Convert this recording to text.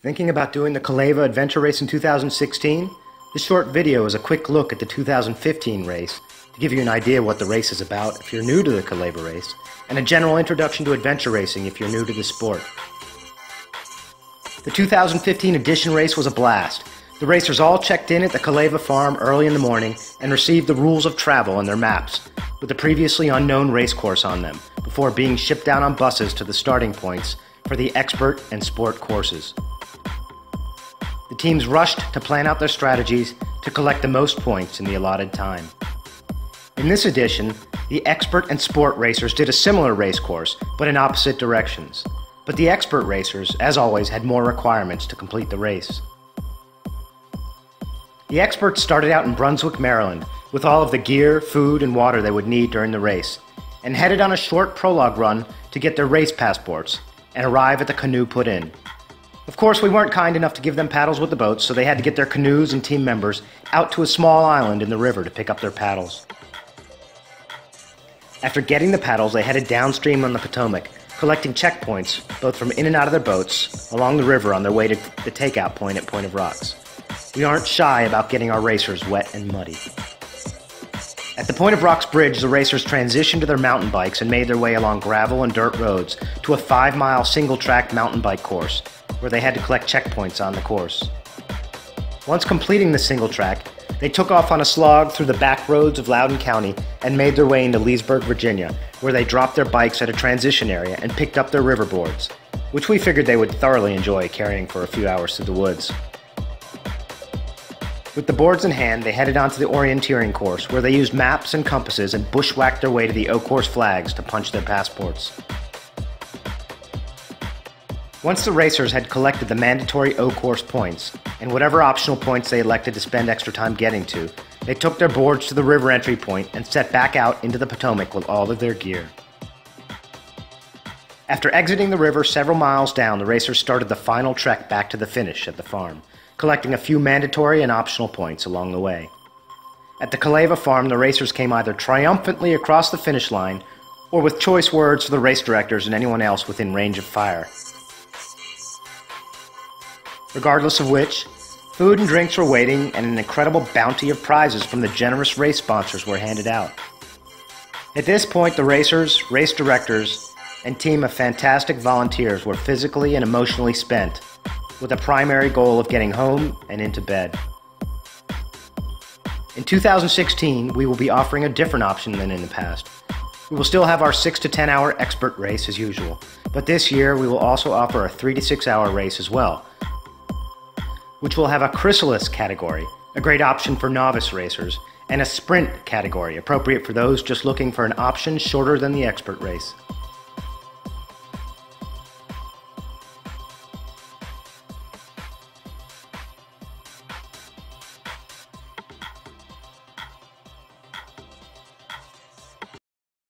Thinking about doing the Calleva Adventure Race in 2016? This short video is a quick look at the 2015 race to give you an idea what the race is about if you're new to the Calleva race, and a general introduction to adventure racing if you're new to the sport. The 2015 edition race was a blast. The racers all checked in at the Calleva farm early in the morning and received the rules of travel and their maps, with the previously unknown race course on them, before being shipped down on buses to the starting points for the expert and sport courses. The teams rushed to plan out their strategies to collect the most points in the allotted time. In this edition, the expert and sport racers did a similar race course, but in opposite directions. But the expert racers, as always, had more requirements to complete the race. The experts started out in Brunswick, Maryland, with all of the gear, food, and water they would need during the race, and headed on a short prologue run to get their race passports and arrive at the canoe put in. Of course, we weren't kind enough to give them paddles with the boats, so they had to get their canoes and team members out to a small island in the river to pick up their paddles. After getting the paddles, they headed downstream on the Potomac, collecting checkpoints both from in and out of their boats along the river on their way to the takeout point at Point of Rocks. We aren't shy about getting our racers wet and muddy. At the Point of Rocks Bridge, the racers transitioned to their mountain bikes and made their way along gravel and dirt roads to a 5-mile single-track mountain bike course, where they had to collect checkpoints on the course. Once completing the single track, they took off on a slog through the back roads of Loudoun County and made their way into Leesburg, Virginia, where they dropped their bikes at a transition area and picked up their river boards, which we figured they would thoroughly enjoy carrying for a few hours through the woods. With the boards in hand, they headed onto the orienteering course, where they used maps and compasses and bushwhacked their way to the O-Course flags to punch their passports. Once the racers had collected the mandatory O-Course points, and whatever optional points they elected to spend extra time getting to, they took their boards to the river entry point and set back out into the Potomac with all of their gear. After exiting the river several miles down, the racers started the final trek back to the finish at the farm, collecting a few mandatory and optional points along the way. At the Calleva farm, the racers came either triumphantly across the finish line, or with choice words for the race directors and anyone else within range of fire. Regardless of which, food and drinks were waiting, and an incredible bounty of prizes from the generous race sponsors were handed out. At this point, the racers, race directors, and team of fantastic volunteers were physically and emotionally spent, with a primary goal of getting home and into bed. In 2016, we will be offering a different option than in the past. We will still have our 6 to 10 hour expert race as usual, but this year we will also offer a 3 to 6 hour race as well, which will have a chrysalis category, a great option for novice racers, and a sprint category, appropriate for those just looking for an option shorter than the expert race.